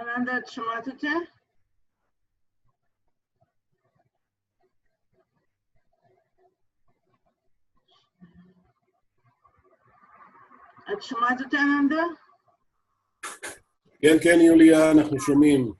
אננדה, את שומעת אותי? את שומעת אותי, אננדה? כן, כן, יוליה, אנחנו שומעים.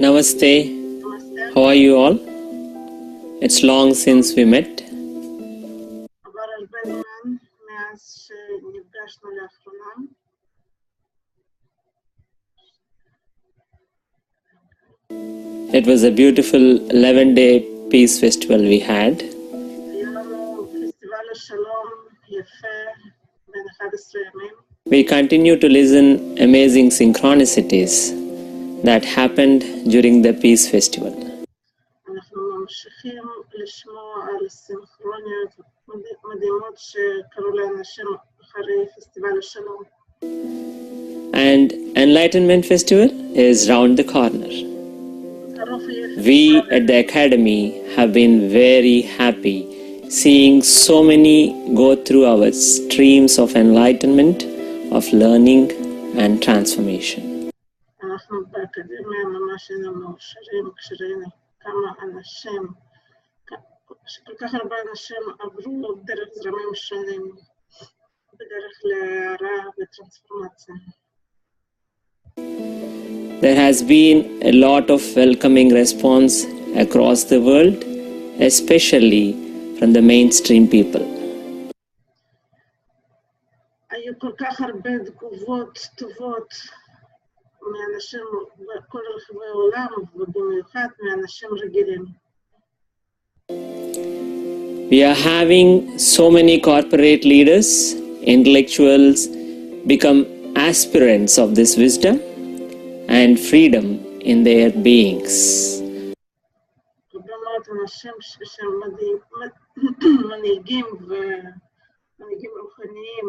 Namaste. How are you all? It's long since we met. עבר הרבה זמן מאז שנפגשנו לאחרונה. It was a beautiful 11-day peace festival we had. היה לנו פסטיבל השלום יפה בין 11 ימים. We continue to listen amazing synchronicities that happened during the peace festival. אנחנו ממשיכים לשמוע על סינכרוניות מדהימות שקרו לאנשים אחרי פסטיבל השלום. And Enlightenment Festival is round the corner. We at the Academy have been very happy seeing so many go through our streams of enlightenment, of learning and transformation. אנחנו באקדמיה ממש היינו מאושרים כשראינו כמה אנשים, כל כך הרבה אנשים עברו דרך זרמים שונים, בדרך להערה וטרנספורמציה. There has been a lot of welcoming response across the world, especially from the mainstream people. היו כל כך הרבה תגובות טובות מאנשים בכל רחבי העולם, ובמיוחד מאנשים רגילים. We are having so many corporate leaders, intellectuals become aspirants of this wisdom and freedom in their beings. הרבה מאוד אנשים שהם מנהיגים ומנהיגים רוחניים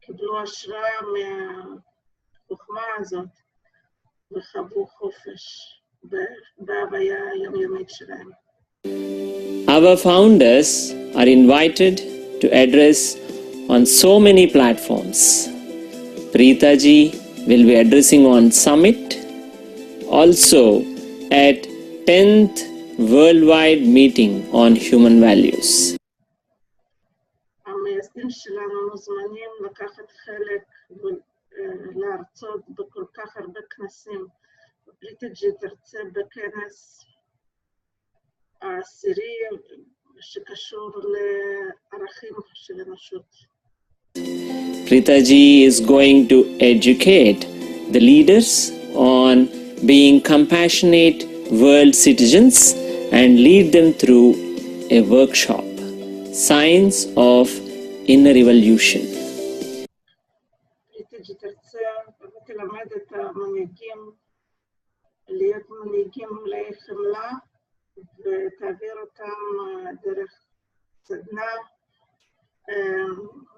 קיבלו השראה מהחוכמה הזאת וחוו חופש בהוויה היומיומית שלהם. Our founders are invited to address on so many platforms. Preeta ji will be addressing on Summit, also at 10th Worldwide Meeting on Human Values. המייסדים שלנו מוזמנים לקחת חלק ולהרצות בכל כך הרבה כנסים. פריטה ג'י תרצה בכנס העשירי שקשור לערכים של אנושות. Preeta ji is going to educate the leaders on being compassionate world citizens and lead them through a workshop, Science of Inner Evolution. פריטה ג'י תרצה ותלמד את המנהיגים להיות מנהיגים מלאי חמלה ותעביר אותם דרך סדנה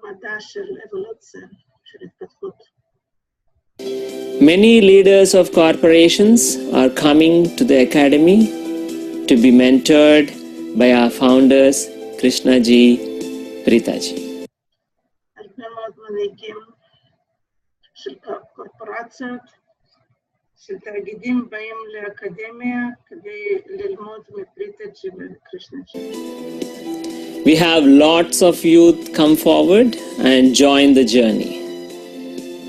מדע של אבולוציה, של התפתחות. Many leaders of corporations are coming to the Academy to be mentored by our founders, Krishna ji, Preeta ji. הרבה מאוד מנהיגים של קורפורציות, של תאגידים באים לאקדמיה כדי ללמוד מפריטה ג'י וקרישנה ג'י. We have lots of youth come forward and join the journey.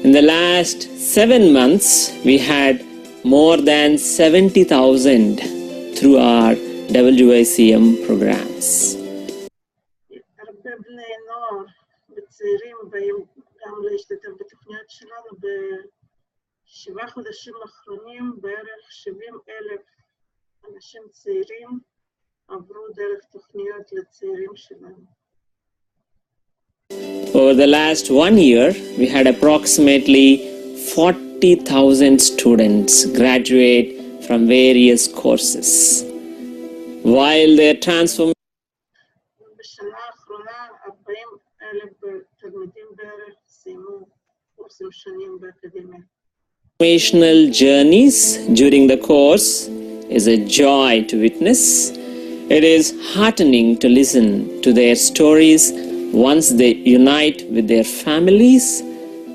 In the last 7 months, we had more than 70,000 through our WICM programs. הרבה בני נוער וצעירים באים גם להשתתף בתוכניות שלנו. ב7 חודשים האחרונים בערך 70,000 אנשים צעירים עברו דרך תוכניות לצעירים שלנו. Over the last 1 year, we had approximately 40,000 students graduate from various courses. While their transformation בשנה האחרונה 40,000 תלמידים בקורסים שונים באקדמיה. Transformational journeys during the course is a joy to witness. It is heartening to listen to their stories once they unite with their families,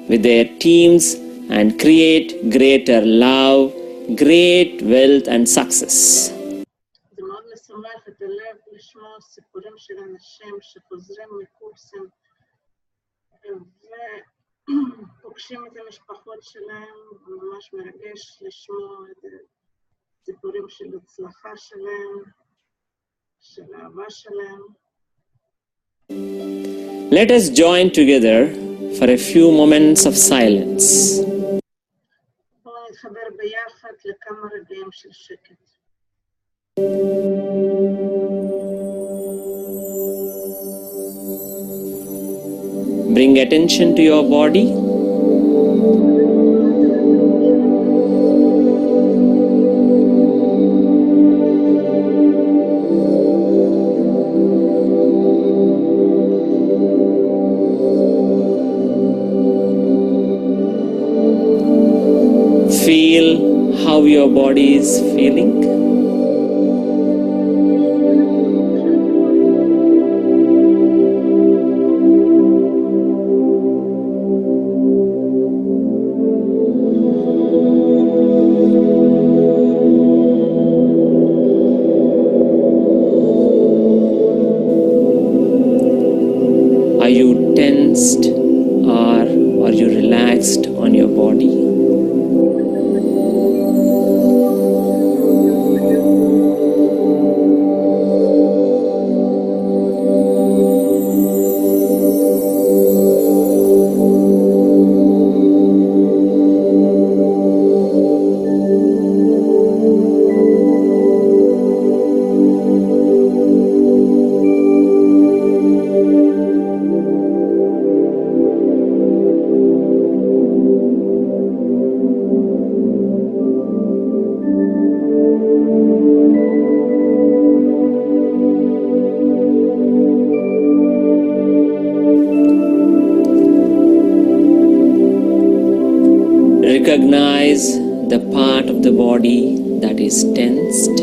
with their teams, and create greater love, great wealth, and success. זה מאוד משמח את הלב לשמוע סיפורים של אנשים שחוזרים מקורסים ופוגשים את המשפחות שלהם, ממש מרגש לשמוע את הסיפורים של הצלחה שלהם, של האהבה שלהם. Let us join together for a few moments of silence. בואו נתחבר ביחד לכמה רגעים של שקט. Bring attention to your body. Feel how your body is feeling. Are you tensed or are you relaxed on your body? Recognize the part of the body that is tensed.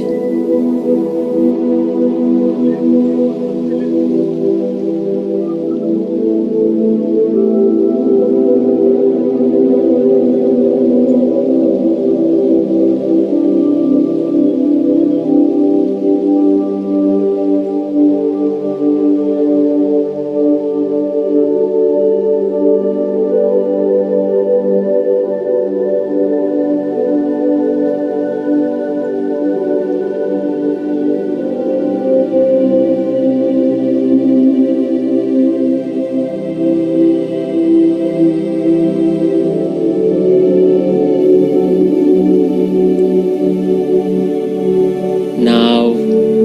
Now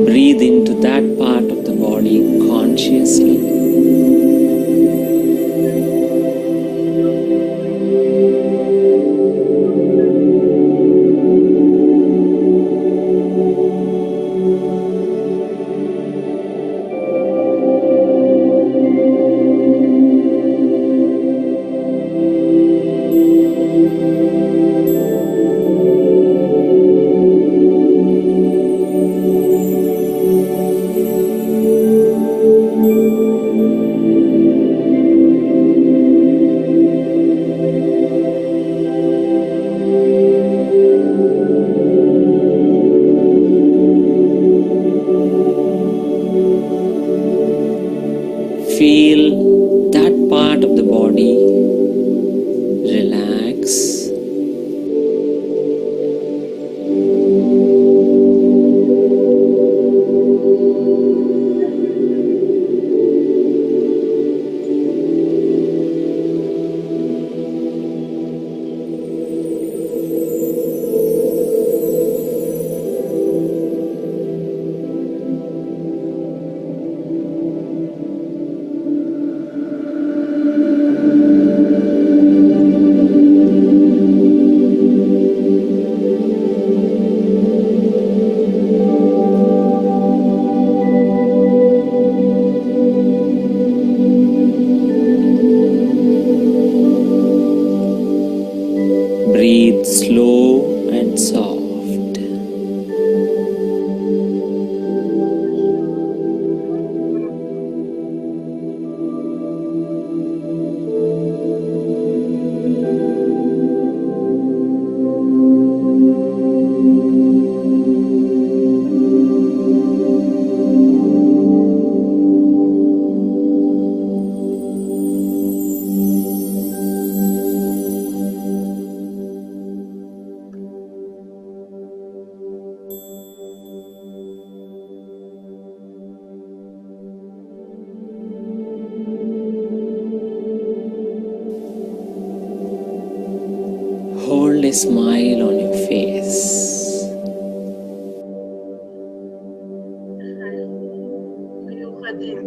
breathe into that part of the body consciously. Feel that part of the body relax. smile on your face. מיוחדים.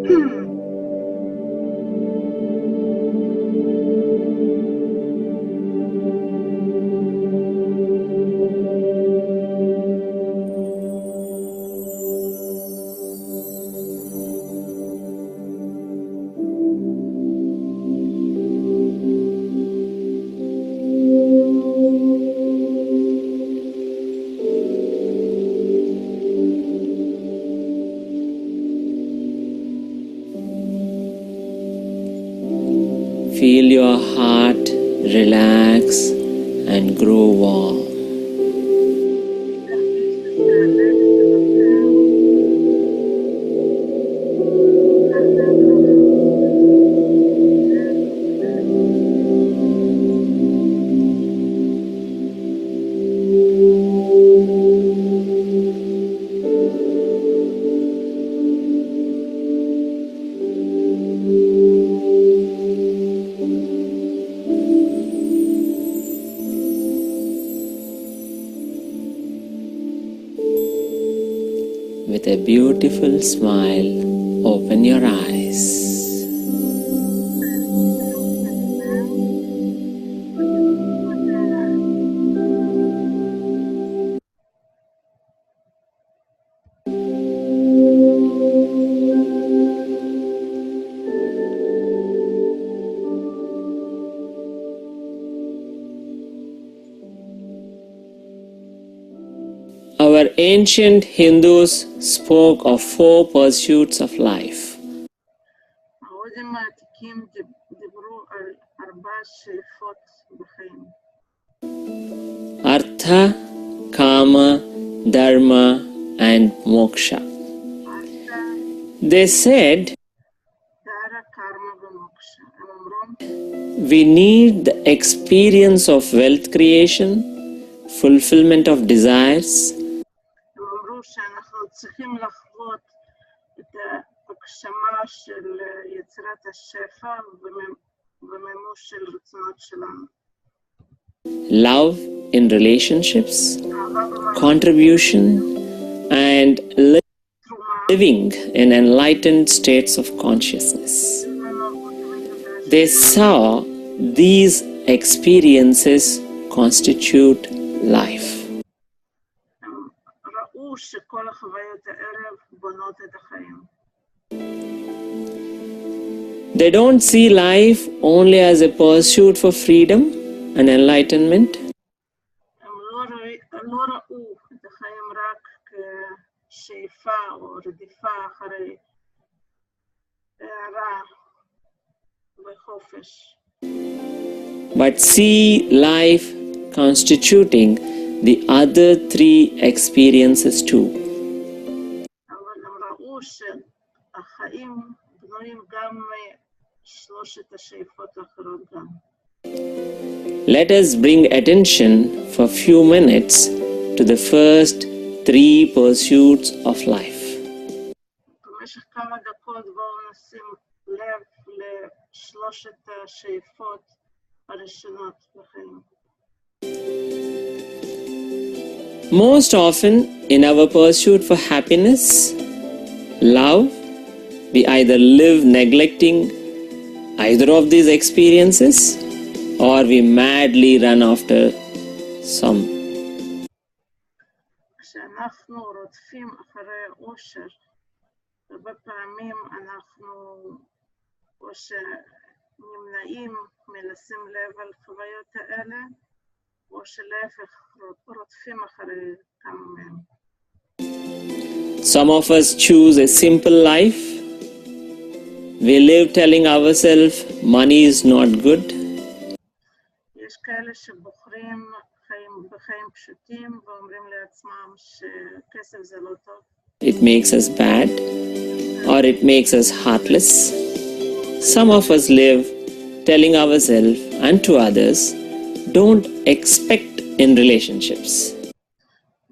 Feel your heart relax and grow warm. With a beautiful smile, open your eyes. Our ancient Hindus spoke of 4 pursuits of life. ההודים העתיקים דיברו על 4 שאיפות בחיים. Artha, Kama, Dharma and Moksha. They said דארה, קרמה ומוקשה. הם אומרים, we need the experience of wealth creation, fulfillment of desires, הם אמרו שאנחנו צריכים לחוות את ההגשמה של יצירת השפע ומימוש של רצונות שלנו. love in relationships, contribution, and living in enlightened states of consciousness. They saw these experiences constitute life. הם ראו שכל החוויות האלה בונות את החיים. They don't see life only as a pursuit for freedom and enlightenment. הם לא ראו את החיים רק כשאיפה או רדיפה אחרי הערה וחופש. But see life constituting the other 3 experiences too. אבל הם ראו שהחיים בנויים גם משלושת השאיפות האחרות גם. Let us bring attention for a few minutes to the first 3 pursuits of life. במשך כמה דקות בואו נשים לב לשלושת השאיפות הראשונות בחיים. Most often, in our pursuit for happiness, love, we either live neglecting either of these experiences or we madly run after some. כשאנחנו רודפים אחרי אושר, הרבה פעמים אנחנו או שנמנעים מלשים לב על חוויות האלה, או שלהפך רודפים אחרי כמה מהם. Some of us choose a simple life. We live telling ourselves money is not good. יש כאלה שבוחרים חיים בחיים פשוטים ואומרים לעצמם שכסף זה לא טוב. It makes us bad or it makes us heartless. Some of us live telling ourselves and to others, don't expect in relationships.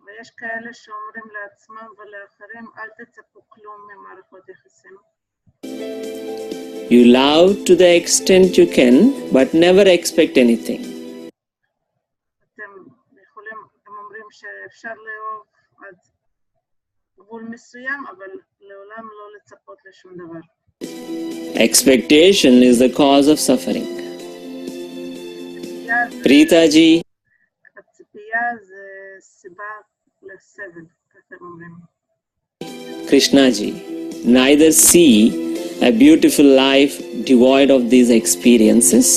ויש כאלה שאומרים לעצמם ולאחרים, אל תצפו כלום ממערכות יחסים. You love to the extent you can, but never expect anything. אתם שאפשר לאהוב עד גבול מסוים, אבל לעולם לא לצפות לשום דבר. Expectation is the cause of suffering. Preeta ji, הציפייה זה סיבה לסבל, ככה אומרים. Krishna ji, neither see a beautiful life devoid of these experiences,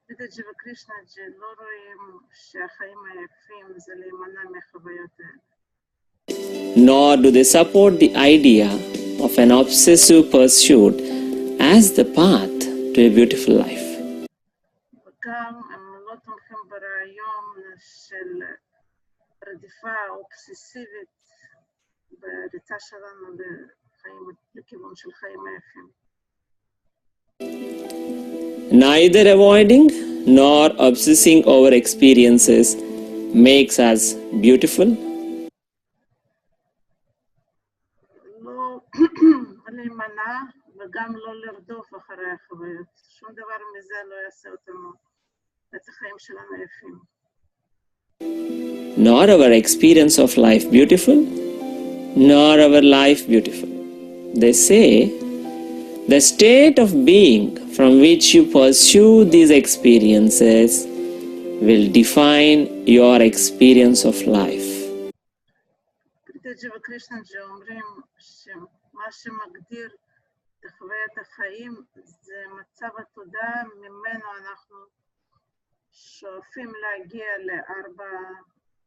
פריטה ג'י וקרישנה ג'י לא רואים שהחיים היפים זה להימנע מהחוויות האלה. nor do they support the idea of an obsessive pursuit as the path to a beautiful life. וגם הם לא תומכים ברעיון של רדיפה אובססיבית בריצה שלנו לכיוון של חיים היפים. Neither avoiding nor obsessing over experiences makes us beautiful, לא להימנע וגם לא לרדוף אחרי החוויות. שום דבר מזה לא יעשה אותנו את החיים שלנו יפים. nor our experience of life beautiful, nor our life beautiful. They say, the state of being from which you pursue these experiences will define your experience of life. פריטה ג'י וקרישנה ג'י אומרים שמה שמגדיר את חוויית החיים זה מצב התודעה ממנו אנחנו שואפים להגיע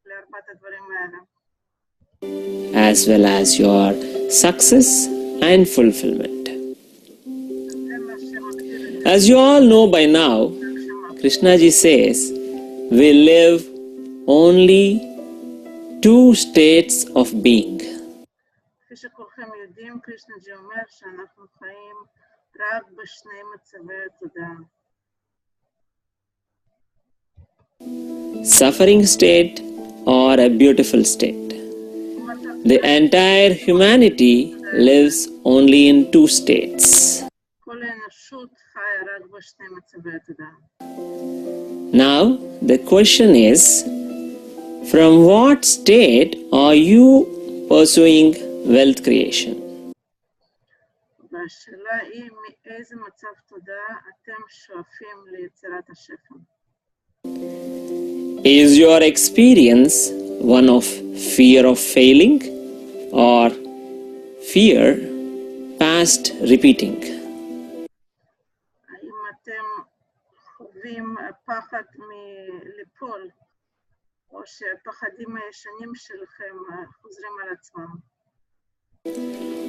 לארבעת הדברים האלה. as well as your success and fulfillment. זה מה שמגדיר את As you all know by now, ההגשמה. Krishna ji says, we live only two states of being. כפי שכולכם יודעים, קרישנה ג'י אומר שאנחנו חיים רק בשני מצבי התודעה. Suffering state or a beautiful state. The entire humanity lives only in two states. כל האנושות חיה רק בשני מצבי התודעה. Now, the question is, from what state are you pursuing wealth creation? והשאלה היא מאיזה מצב תודעה אתם שואפים ליצירת השפע. Is your experience one of fear of failing or fear past repeating? האם אתם חווים פחד מליפול, או שהפחדים הישנים שלכם חוזרים על עצמם?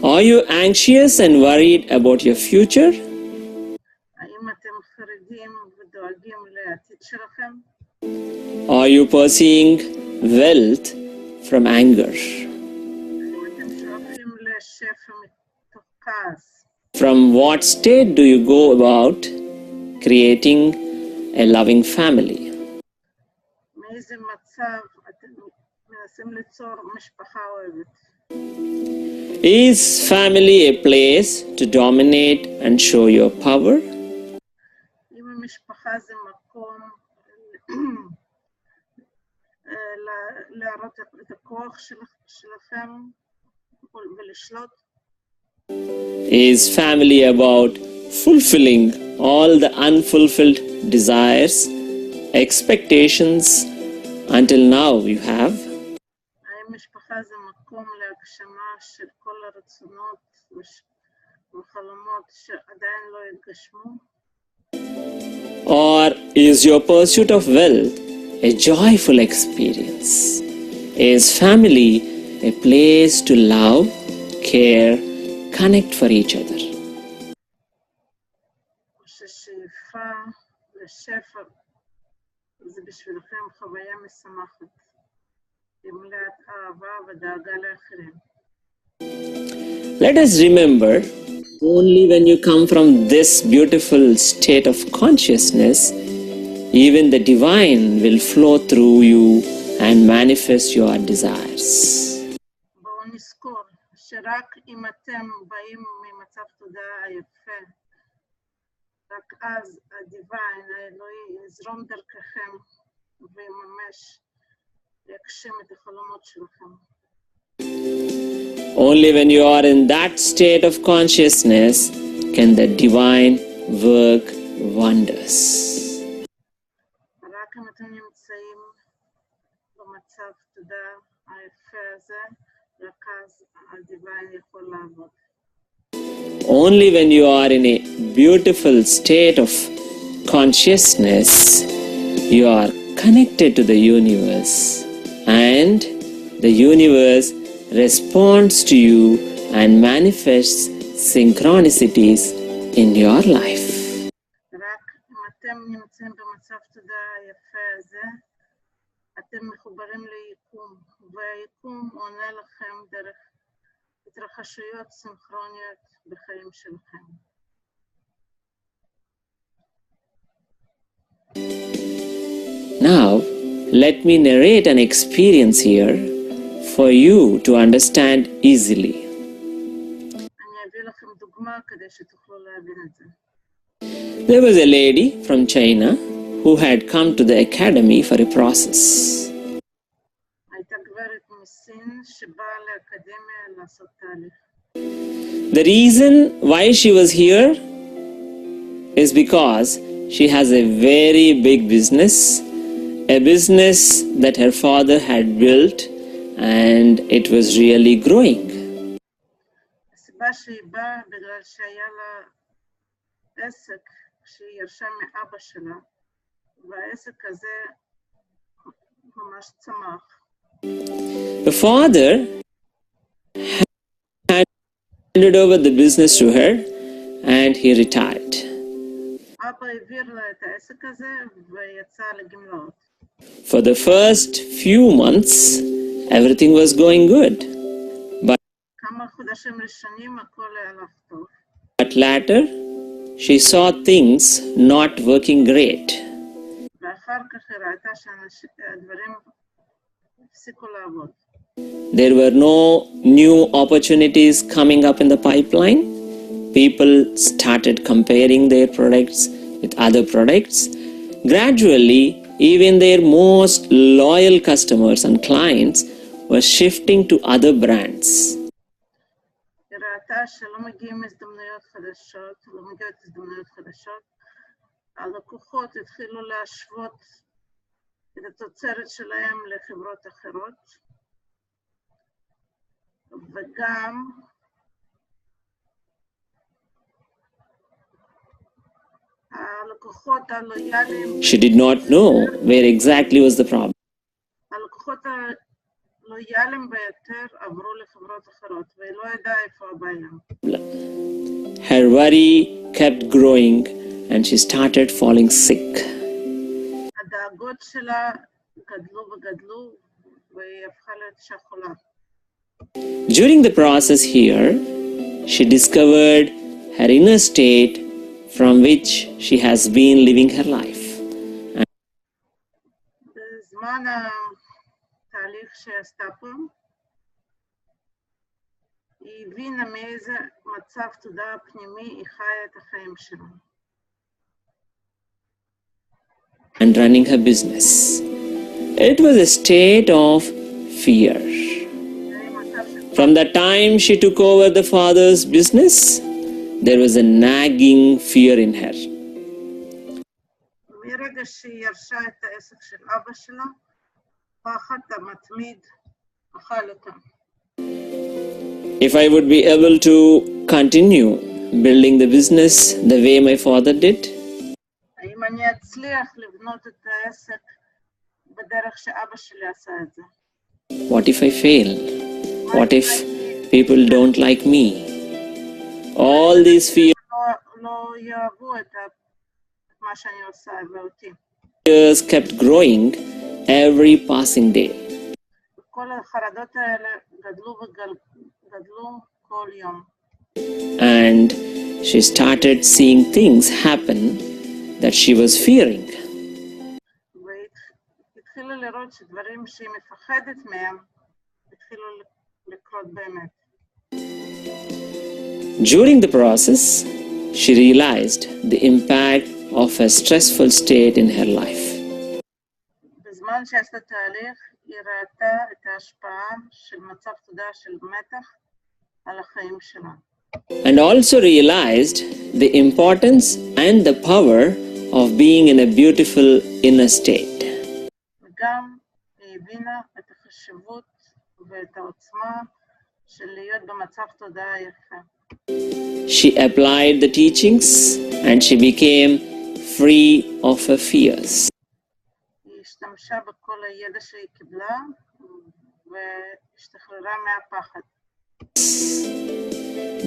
Are you anxious and worried about your future? האם אתם חרדים ודואגים לעתיד שלכם? Are you pursuing wealth from anger? האם אתם שואפים לשפע מתוך כעס? From what state do you go about creating a loving family? מאיזה מצב אתם מנסים ליצור משפחה אוהבת? Is family a place to dominate and show your power? אם המשפחה זה מקום להראות את הכוח שלכם ולשלוט? Is family about fulfilling all the unfulfilled desires, expectations until now you have? האם משפחה זה מקום להגשמה של כל הרצונות וחלומות שעדיין לא התגשמו? Or is your pursuit of wealth a joyful experience? Is family a place to love, care, connect for each other? ששאיפה לשפע זה בשבילכם חוויה משמחת, מלאת אהבה ודאגה לאחרים. Let us remember, only when you come from this beautiful state of consciousness, even the divine will flow through you and manifest your desires. בואו נזכור שרק אם אתם באים ממצב תודעה היפה, רק אז הדיוויין, האלוהי, יזרום דרככם ויממש להגשים את החלומות שלכם. Only when you are in that state of consciousness can the divine work wonders. רק אם אתם נמצאים במצב תודעה היפה הזה, רק אז הדיוויין יכול לעבוד. Only when you are in a beautiful state of consciousness, you are connected to the universe, and the universe responds to you and manifests synchronicities in your life. רק אם אתם נמצאים במצב תודעה היפה הזה, אתם מחוברים ליקום, והיקום עונה לכם דרך התרחשויות סינכרוניות בחיים שלכם. Now, let me narrate an experience here for you to understand easily. אני אביא לכם דוגמה כדי שתוכלו להבין את זה. There was a lady from China who had come to the academy for a process. הייתה גברת מסין שבאה לאקדמיה לעשות תהליך. The reason why she was here is because she has a very big business, a business that her father had built, and it was really growing. הסיבה שהיא באה בגלל שהיה לה עסק שהיא ירשה מאבא שלה, והעסק הזה ממש צמח. The father handed over the business to her and he retired. אבא העביר לה את העסק הזה ויצא לגמלאות. For the first few months, everything was going good. כמה חודשים ראשונים הכל הלך טוב. But later, she saw things not working great. ואחר כך היא ראתה שהדברים הפסיקו לעבוד. There were no new opportunities coming up in the pipeline. People started comparing their products with other products. Gradually, even their most loyal customers and clients were shifting to other brands. היא ראתה שלא מגיעות הזדמנויות חדשות. הלקוחות התחילו להשוות את התוצרת שלהם לחברות אחרות. וגם הלקוחות הלויאליים... She did not know where exactly was the problem. הלקוחות הלויאליים ביותר עברו לחברות אחרות, והיא לא ידעה איפה הבעיה. Her worry kept growing and she started falling sick. הדאגות שלה גדלו וגדלו, והיא הפכה להיות אישה חולה. During the process here, she discovered her inner state from which she has been living her life. בזמן התהליך שעשתה פה, היא הבינה מאיזה מצב תודעה פנימי היא חיה את החיים שלה. And running her business. It was a state of fear. From the time she took over the father's business, there was a nagging fear in her. מרגע שהיא ירשה את העסק של אבא שלה, פחד המתמיד אכל אותה. If I would be able to continue building the business the way my father did, האם אני אצליח לבנות את העסק בדרך שאבא שלי עשה את זה? what if I fail? What if people don't like me? All these לא יאהבו את מה שאני עושה ואותי. fears kept growing every passing day. כל החרדות האלה גדלו כל יום. And she started seeing things happen that she was fearing. והתחילה לראות שדברים שהיא מפחדת מהם התחילו לקרות באמת. During the process, she realized the impact of a stressful state in her life. בזמן בזמן שעשתה תהליך, היא ראתה את ההשפעה של מצב תודעה של מתח על החיים שלה. And also realized the importance and the power of being in a beautiful inner state. וגם היא הבינה את החשיבות ואת העוצמה של להיות במצב תודעה יפה. She applied the teachings and she became free of her fears. היא השתמשה בכל הידע שהיא קיבלה והשתחררה מהפחד.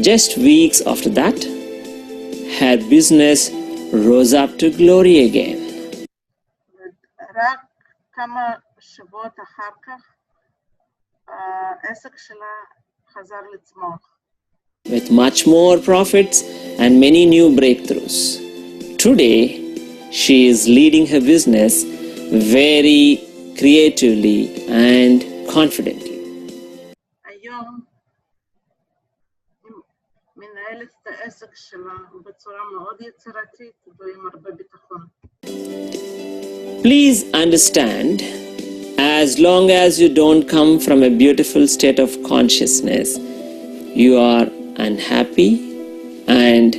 Just weeks after that, her business rose up to glory again. רק כמה שבועות אחר כך, העסק שלה חזר לצמוח. With much more profits and many new breakthroughs. Today, she is leading her business very creatively and confidently. היום היא מנהלת את העסק שלה בצורה מאוד יצירתית ועם הרבה ביטחון. Please understand, as long as you don't come from a beautiful state of consciousness, you are unhappy and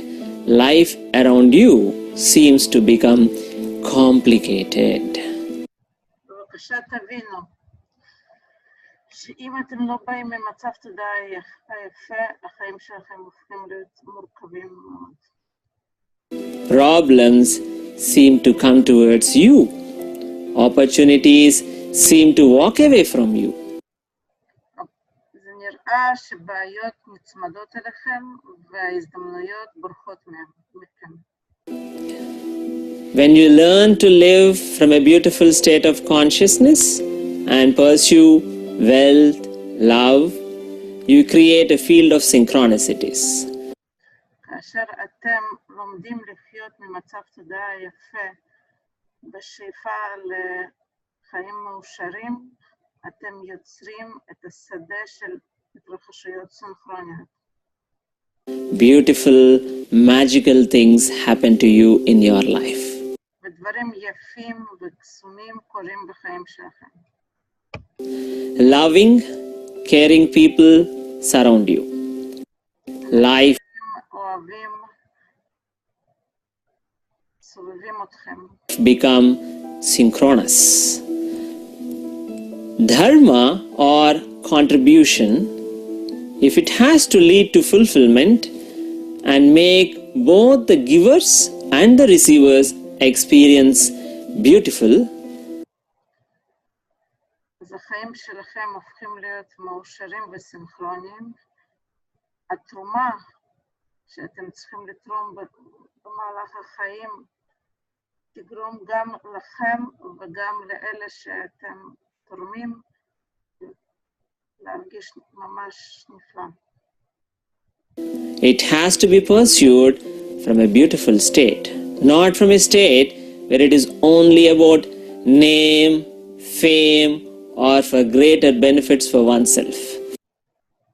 life around you seems to become complicated. בבקשה תבינו שאם אתם לא באים ממצב תודעה יפה, החיים שלכם הופכים להיות מורכבים מאוד. Problems seem to come towards you. Opportunities seem to walk away from you. זה נראה שבעיות נצמדות אליכם וההזדמנויות בורחות מכם. When you learn to live from a beautiful state of consciousness and pursue wealth, love, you create a field of synchronicities. כאשר אתם לומדים לחיות ממצב תודעה יפה בשאיפה לחיים מאושרים, אתם יוצרים את השדה של התרחשויות סינכרוניות. Beautiful, magical things happen to you in your life. ודברים יפים וקסומים קורים בחיים שלכם. Loving, caring people surround you. Life אוהבים, סובבים אתכם. become synchronous. Dharma or contribution, if it has to lead to fulfillment and make both the givers and the receivers experience beautiful, אז החיים שלכם הופכים להיות מאושרים וסינכרוניים. התרומה שאתם צריכים לתרום במהלך החיים תגרום גם לכם וגם לאלה שאתם תורמים להרגיש ממש נפלא. it has to be pursued from a beautiful state, not from a state where it is only about name, fame, or for greater benefits for oneself.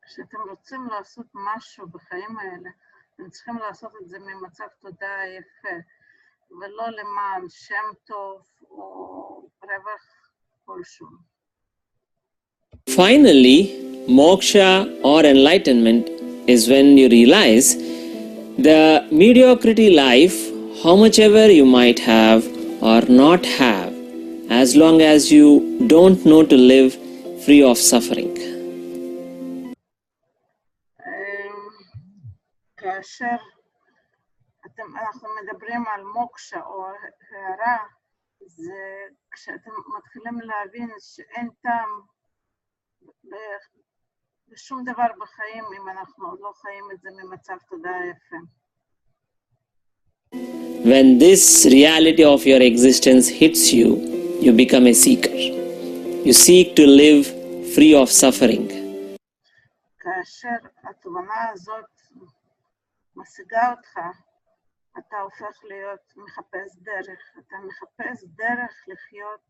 כשאתם רוצים לעשות משהו בחיים האלה, אתם צריכים לעשות את זה ממצב תודעה יפה, ולא למען שם טוב או רווח כלשהו. Finally, moksha or enlightenment is when you realize the mediocrity life, how much ever you might have or not have, as long as you don't know to live free of suffering. כאשר אנחנו מדברים על מוקשה או הערה, זה כשאתם מתחילים להבין שאין טעם בשום דבר בחיים אם אנחנו עוד לא חיים את זה ממצב תודעה יפה. When this reality of your existence hits you, you become a seeker. You seek to live free of suffering. כאשר התובנה הזאת משיגה אותך, אתה הופך להיות מחפש דרך. אתה מחפש דרך לחיות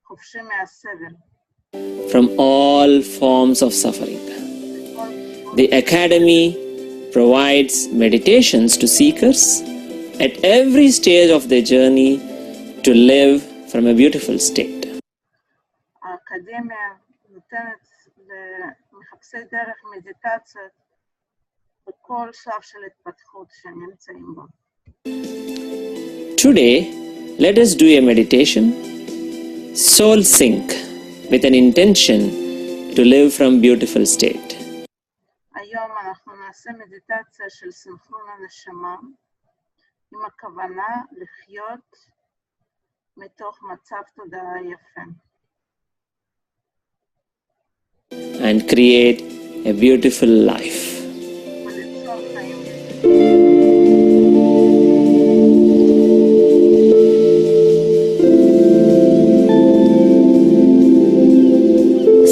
חופשי מהסבל. From all forms of suffering. The Academy provides meditations to seekers at every stage of their journey to live from a beautiful state. האקדמיה נותנת למחפשי דרך מדיטציות בכל שלב של התפתחות שהם נמצאים בו. Today, let us do a meditation, soul sync, with an intention to live from beautiful state. היום אנחנו נעשה מדיטציה של סנכרון הנשמה, עם הכוונה לחיות מתוך מצב תודעה יפה. And create a beautiful life. וליצור חיים.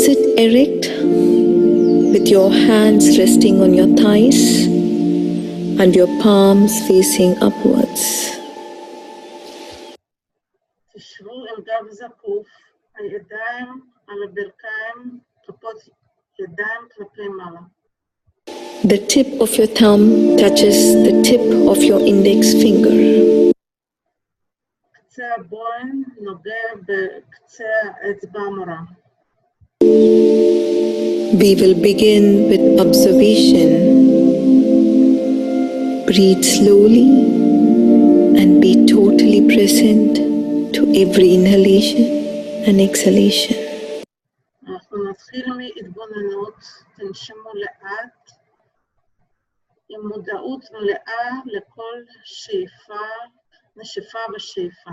Sit erect with your hands resting on your thighs and your palms facing upwards. תשבו עם גב זקוף, הידיים על הברכיים, כפות ידיים כלפי מעלה. The tip of your thumb touches the tip of your index finger. קצה הבוין נוגע בקצה האצבע המורה. We will begin with observation. Breathe slowly and be totally present to every inhalation and exhalation. אנחנו נתחיל מהתבוננות, תנשמו לאט, עם מודעות מלאה לכל שאיפה, נשיפה ושאיפה.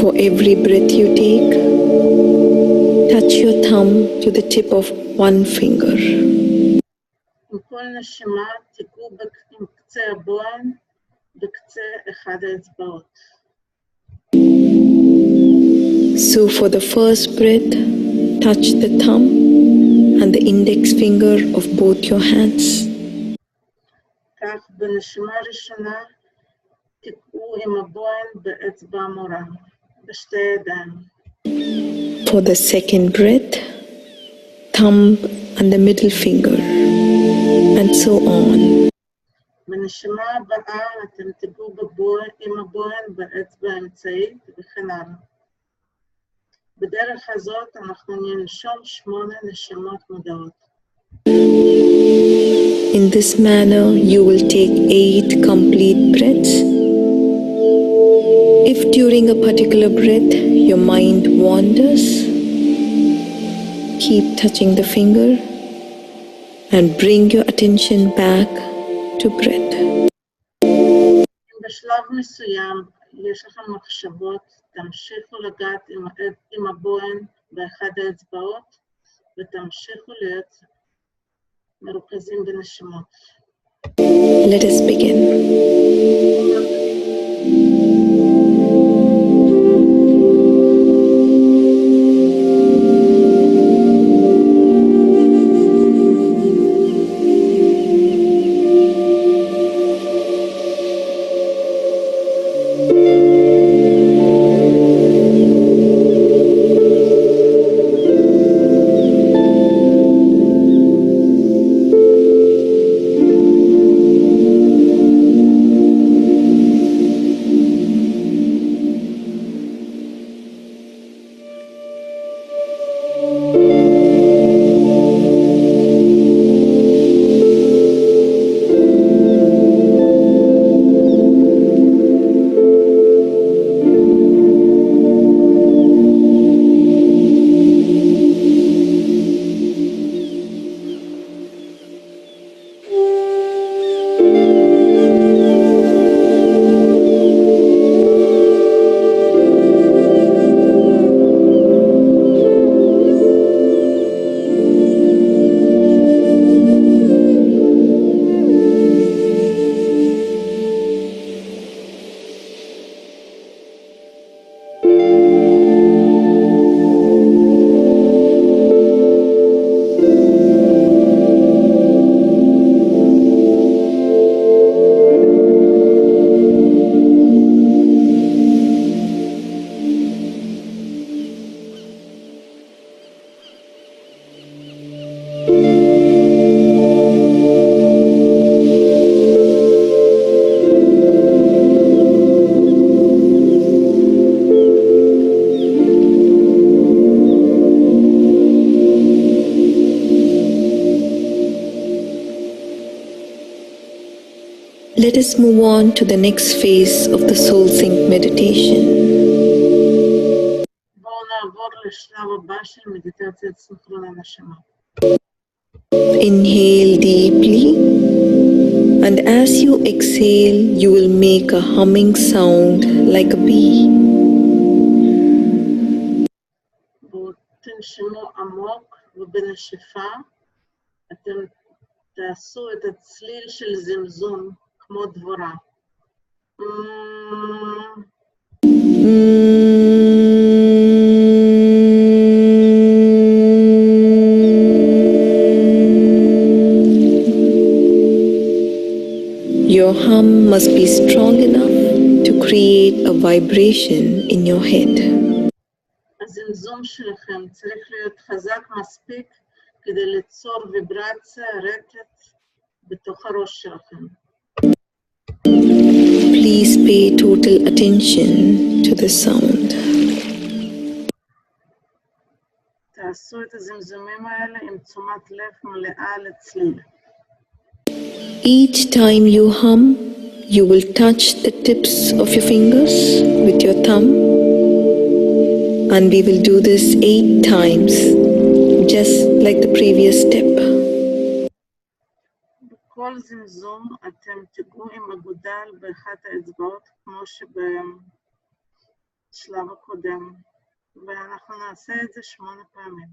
For every breath you take, touch your thumb to the tip of one finger. עם כל נשימה תיגעו עם קצה הבוין בקצה אחד האצבעות. So for the first breath, touch the thumb and the index finger of both your hands. כך בנשימה ראשונה תיגעו עם הבוין באצבע המורה, בשתי ידיים. For the second breath, thumb and the middle finger, and so on. בנשימה הבאה אתם תיגעו עם הבוין באצבע האמצעית וכן הלאה. בדרך הזאת אנחנו ננשום 8 נשימות מודעות. In this manner, you will take 8 complete breaths. If during a particular breath your mind wanders, keep touching the finger and bring your attention back to breath. בשלב מסוים יש לכם מחשבות, תמשיכו לגעת עם הבוין באחד האצבעות ותמשיכו להיות מרוכזים בנשימות. Let us begin. Let us move on to the next phase of the soul sync meditation. בואו נעבור לשלב הבא של מדיטציית סנכרון הנשמה. Inhale deeply, and as you exhale, you will make a humming sound like a bee. בואו תנשמו עמוק, ובנשיפה אתם תעשו את הצליל של זמזום כמו דבורה. Your hum must be strong enough to create a vibration in your head. הזמזום שלכם צריך להיות חזק מספיק כדי ליצור ויברציה, רקט, בתוך הראש שלכם. Please pay total attention to the sound. תעשו את הזמזומים האלה עם תשומת לב מלאה לצליל. Each time you hum, you will touch the tips of your fingers with your thumb. And we will do this 8 times, just like the previous step. בכל זמזום אתם תיגעו עם אגודל באחת האצבעות, כמו שבשלב הקודם, ואנחנו נעשה את זה 8 פעמים.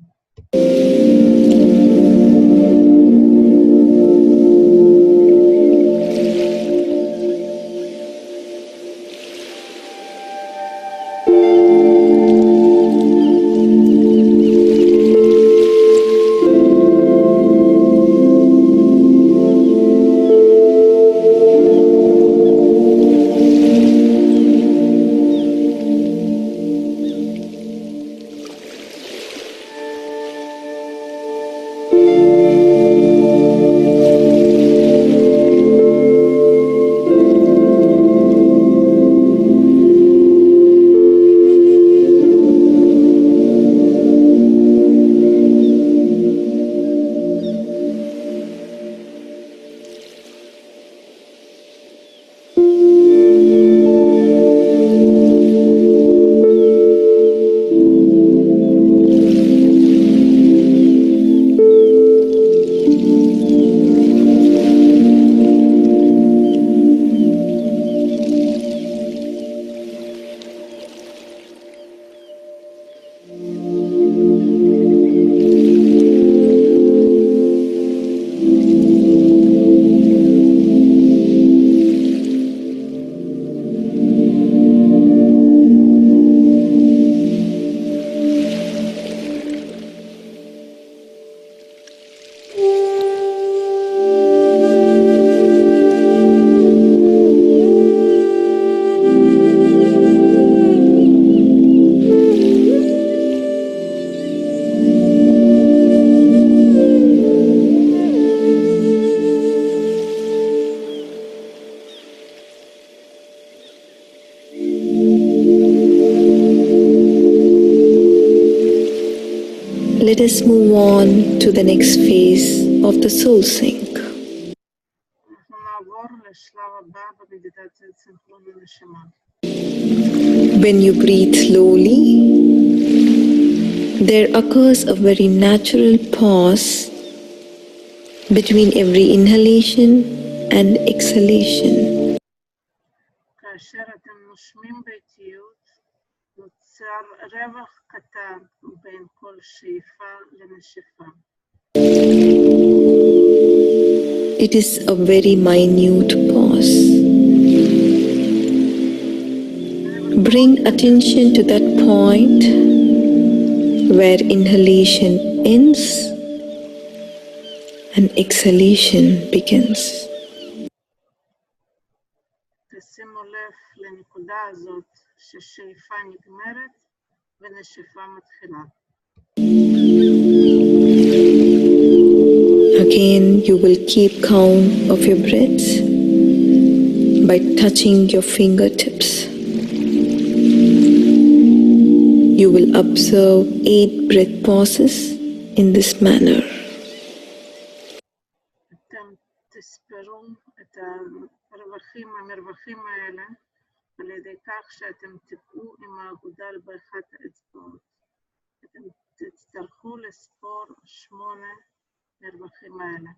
Let us move on to the next phase of the soul sync. אנחנו נעבור לשלב הבא במדיטציית סנכרון הנשמה. When you breathe slowly, there occurs a very natural pause between every inhalation and exhalation. כאשר אתם נושמים באיטיות, נוצר רווח קטן בין כל שאיפה לנשיפה. It is a very minute pause. Bring attention to that point where inhalation ends and exhalation begins. תשימו לב לנקודה הזאת ששאיפה נגמרת ונשיפה מתחילה. Again, you will keep count of your breaths by touching your fingertips. You will observe 8 breath pauses in this manner. אתם תספרו את המרווחים האלה על ידי כך שאתם תיפעו עם האגודל באחת האצבעות. אתם תצטרכו לספור 8 מרווחים האלה.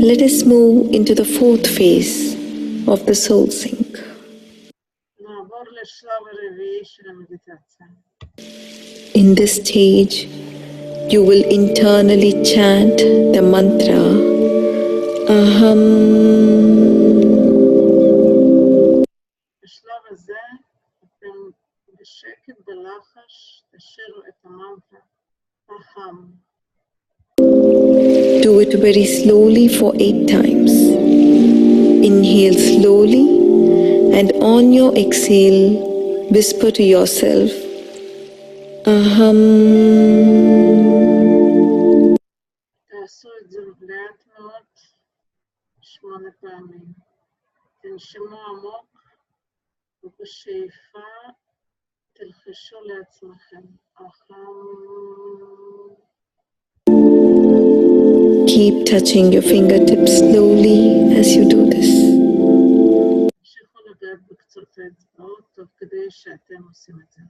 Let us move into the fourth phase of the soul sync. נעבור לשלב הרביעי של המדיטציה. In this stage, you will internally chant the mantra Aham. בשלב הזה אתם בשקט בלחש תשאירו את המנטרה aham. Do it very slowly for 8 times. Inhale slowly and on your exhale, whisper to yourself, Aham. תעשו את זה לאט מאוד 8 פעמים. תנשמו עמוק ובשאיפה תלחשו לעצמכם aham. Keep touching your fingertips slowly as you do this. תמשיכו לגעת בקצות האצבעות תוך כדי שאתם עושים את זה.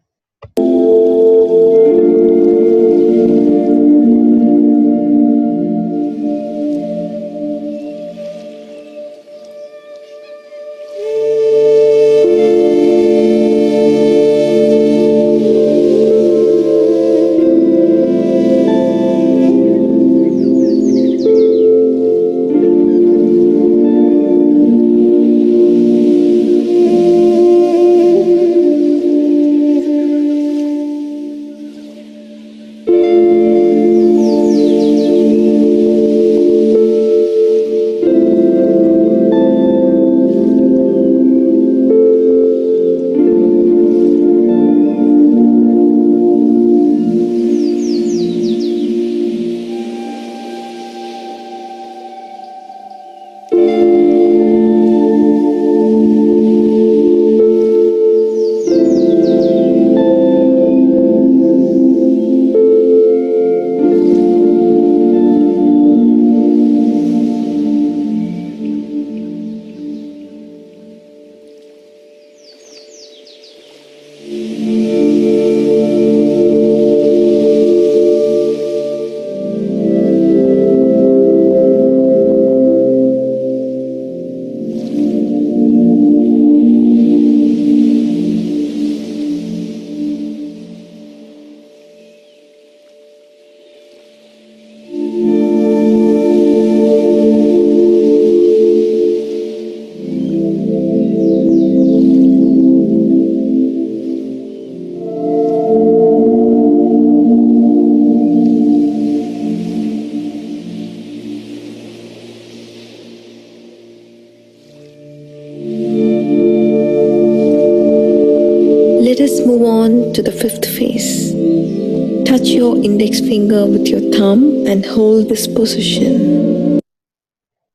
into the fifth phase. Touch your index finger with your thumb and hold this position.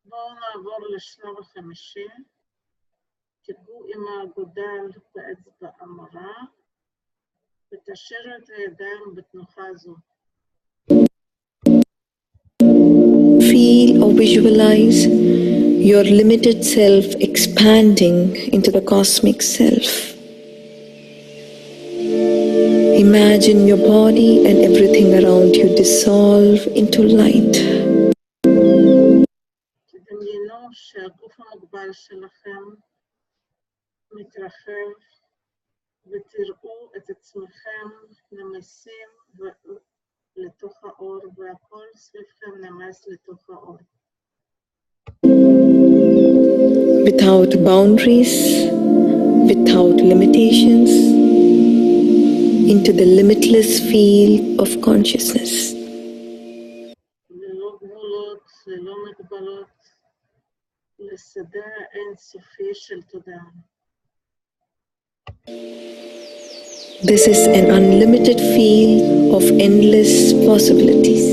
בואו נעבור לשלב החמישי. תיגעו עם האגודל באצבע המרה ותשאירו את הידיים בתנוחה זו. Feel or visualize your limited self expanding into the cosmic self. Imagine your body and everything around you dissolve into light. תדמיינו שהגוף המוגבל שלכם מתרחב ותראו את עצמכם נמסים לתוך האור והכל סביבכם נמס לתוך האור. Without boundaries, without limitations, into the limitless field of consciousness. ללא גבולות, ללא מגבלות, לשדה האינסופי של תודעה. This is an unlimited field of endless possibilities.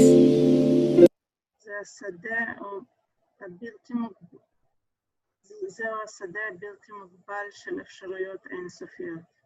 זהו השדה הבלתי מוגבל של אפשרויות אינסופיות.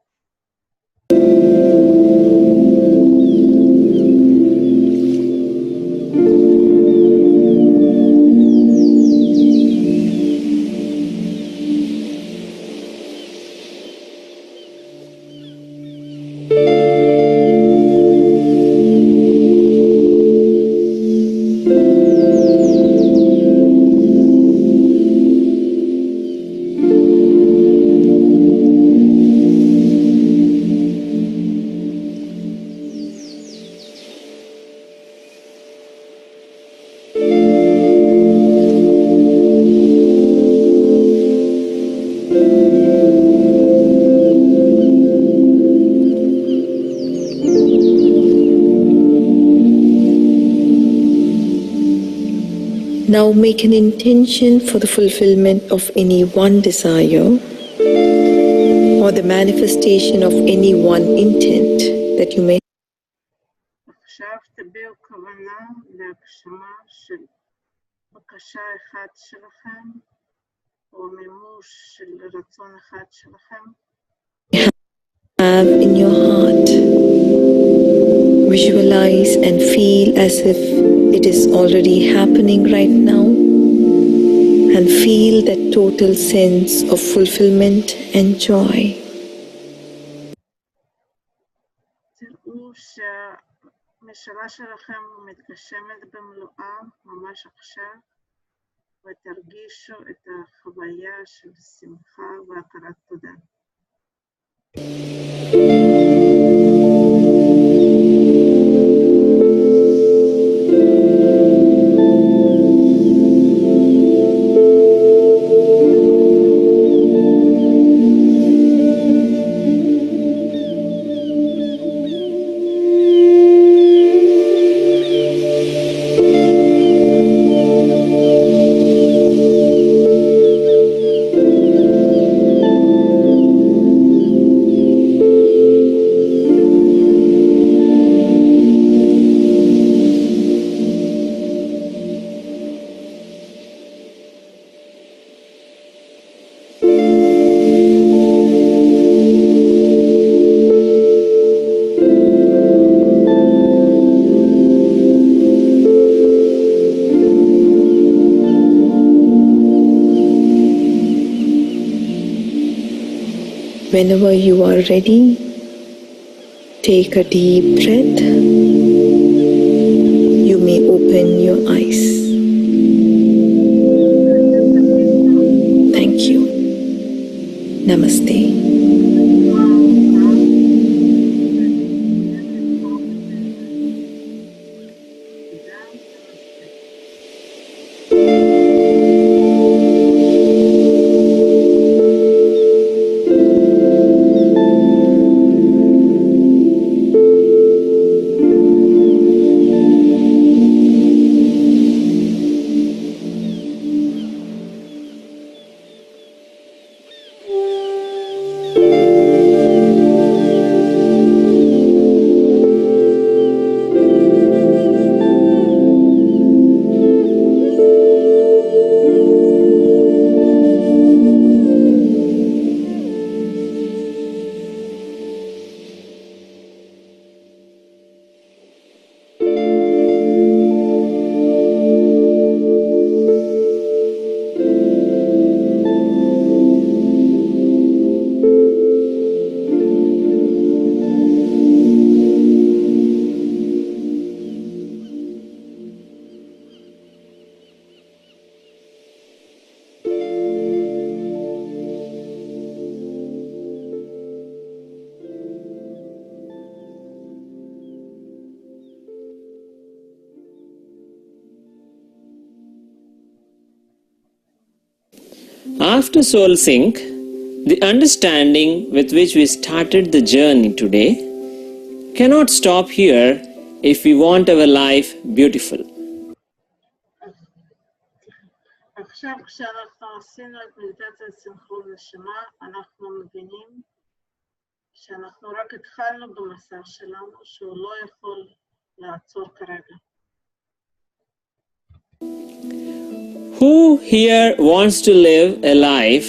Now make an intention for the fulfillment of any one desire or the manifestation of any one intent that you may. עכשיו תביעו כוונה להגשמה של בקשה אחת שלכם או מימוש של רצון אחד שלכם. Have in your heart. Visualize and feel as if it is already happening right now, and feel that total sense of fulfillment and joy. תראו שהמשאלה שלכם מתגשמת במלואה ממש עכשיו, ותרגישו את החוויה של שמחה והכרת תודה. Whenever you are ready, take a deep breath. You may open your eyes. Thank you. Namaste. After Soul Sync, the understanding with which we started the journey today cannot stop here if we want our life beautiful. עכשיו כשאנחנו עשינו את מדיטציית סנכרון נשימה, אנחנו מבינים שאנחנו רק התחלנו במסע שלנו, שהוא לא יכול לעצור כרגע. Who here wants to live a life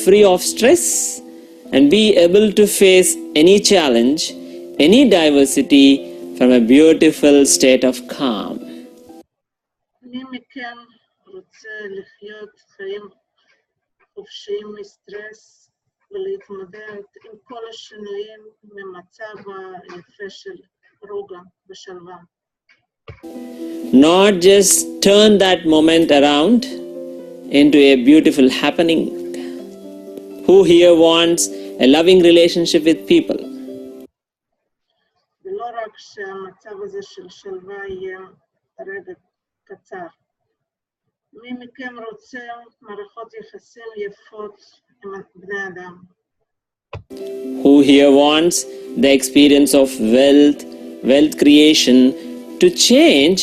free of stress and be able to face any challenge, any diversity from a beautiful state of calm? מי מכם רוצה לחיות חיים חופשיים מסטרס ולהתמודד עם כל השינויים ממצב היפה של רוגע ושלווה? Not just turn that moment around into a beautiful happening. Who here wants a loving relationship with people? ולא רק שהמצב הזה של שלווה יהיה רגע קצר. מי מכם רוצה מערכות יחסים יפות עם בני אדם? Who here wants the experience of wealth creation to change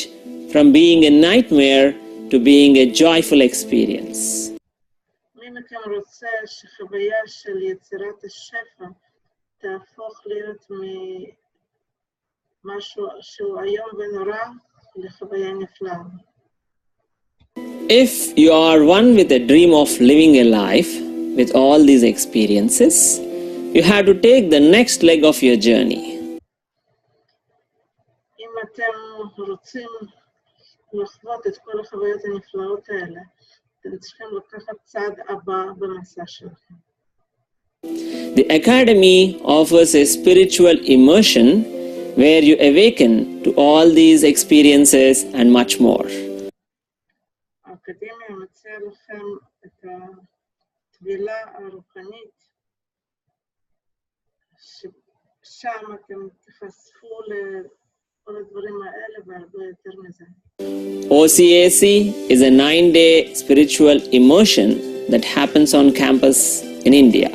from being a nightmare to being a joyful experience? מי מכם רוצה שחוויה של יצירת השפע תהפוך להיות ממשהו שהוא איום ונורא לחוויה נפלאה? If you are one with a dream of living a life with all these experiences, you have to take the next leg of your journey. אם אתם רוצים לחוות את כל החוויות הנפלאות האלה, אתם צריכים לקחת צעד הבא במסע שלכם. The Academy offers a spiritual immersion where you awaken to all these experiences and much more. האקדמיה מציעה לכם את הטבילה הרוחנית, ששם אתם תחשפו לכל הדברים האלה והרבה יותר מזה. OCAC is a 9-day spiritual immersion that happens on campus in India.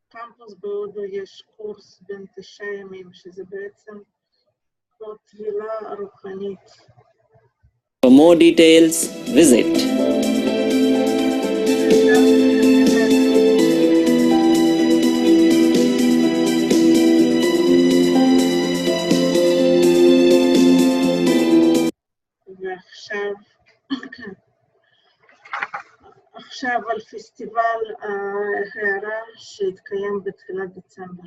בקמפוס בהודו יש קורס בין 9 ימים, שזה בעצם כמו טבילה רוחנית. For more details, visit עכשיו על פסטיבל ההערה שהתקיים בתחילת דצמבר.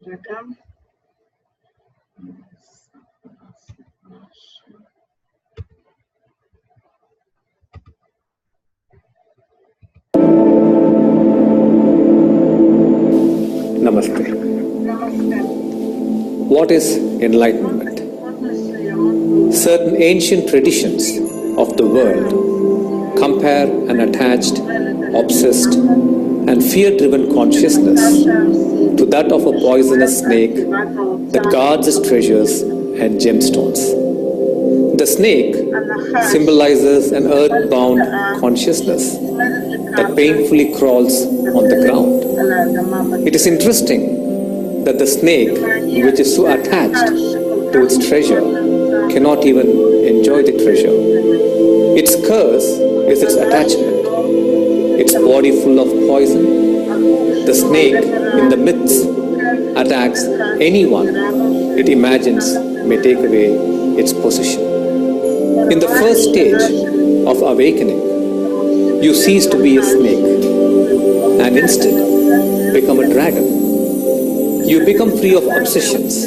רגע. Namaste. What is enlightenment? Certain ancient traditions of the world compare an attached, obsessed, and fear-driven consciousness to that of a poisonous snake that guards its treasures and gemstones. The snake symbolizes an earth-bound consciousness that painfully crawls on the ground. It is interesting that the snake, which is so attached to its treasure, cannot even enjoy the treasure. Its curse is its attachment, its body full of poison. The snake in the myths attacks anyone it imagines may take away its possession. In the first stage of awakening, you cease to be a snake and instead become a dragon. You become free of obsessions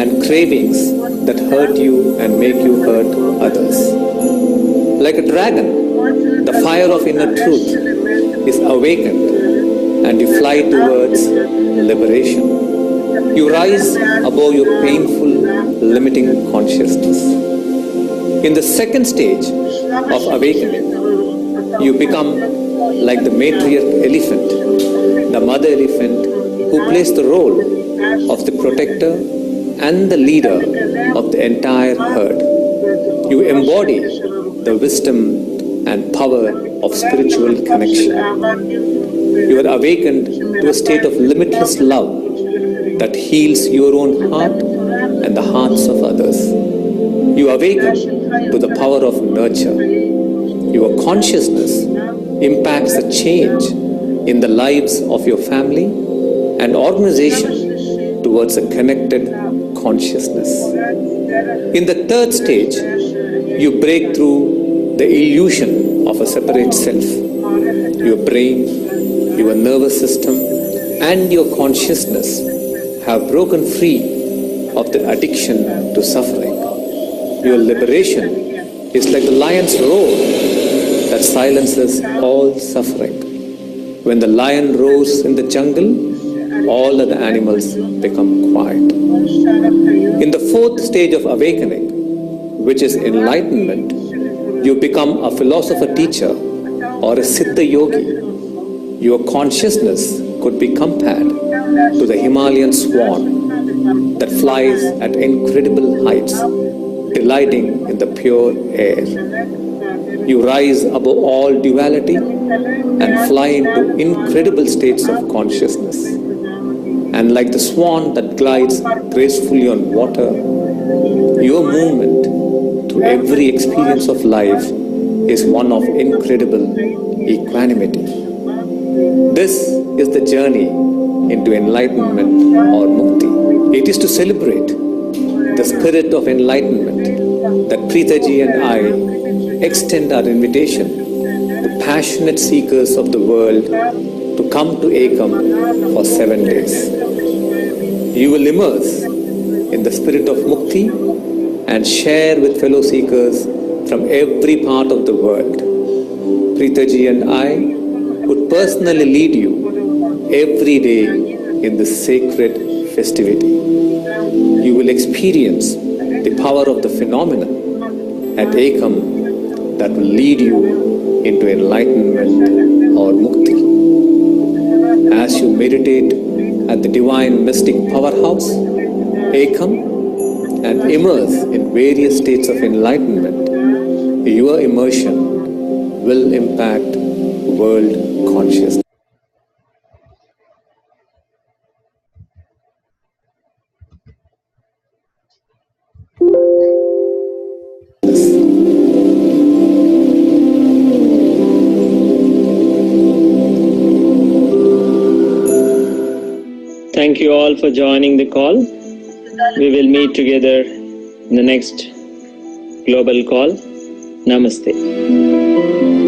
and cravings that hurt you and make you hurt others. Like a dragon, the fire of inner truth is awakened and you fly towards liberation. You rise above your painful, limiting consciousness. In the second stage of awakening, you become like the matriarch elephant, the mother elephant who plays the role of the protector and the leader of the entire herd. You embody the wisdom and power of spiritual connection. You are awakened to a state of limitless love that heals your own heart and the hearts of others. You awaken to the power of nurture. Your consciousness impacts a change in the lives of your family and organization towards a connected consciousness. In the third stage, you break through the illusion of a separate self. Your brain, your nervous system, and your consciousness have broken free of the addiction to suffering. Your liberation is like the lion's roar that silences all suffering. When the lion roars in the jungle, all other animals become quiet. In the fourth stage of awakening, which is enlightenment, you become a philosopher teacher or a Siddha yogi. Your consciousness could be compared to the Himalayan swan that flies at incredible heights, delighting in the pure air. You rise above all duality and fly into incredible states of consciousness. And like the swan that glides gracefully on water, your movement through every experience of life is one of incredible equanimity. This is the journey into enlightenment or mukti. It is to celebrate the spirit of enlightenment that Preethaji and I extend our invitation to passionate seekers of the world to come to Ekam for 7 days. You will immerse in the spirit of mukti and share with fellow seekers from every part of the world. Preethaji and I would personally lead you every day in this sacred festivity. You will experience the power of the phenomenon at Ekam that will lead you into enlightenment or mukti. As you meditate at the divine mystic powerhouse, Ekam, and immerse in various states of enlightenment, your immersion will impact world consciousness. Thank you all for joining the call. We will meet together in the next global call. Namaste.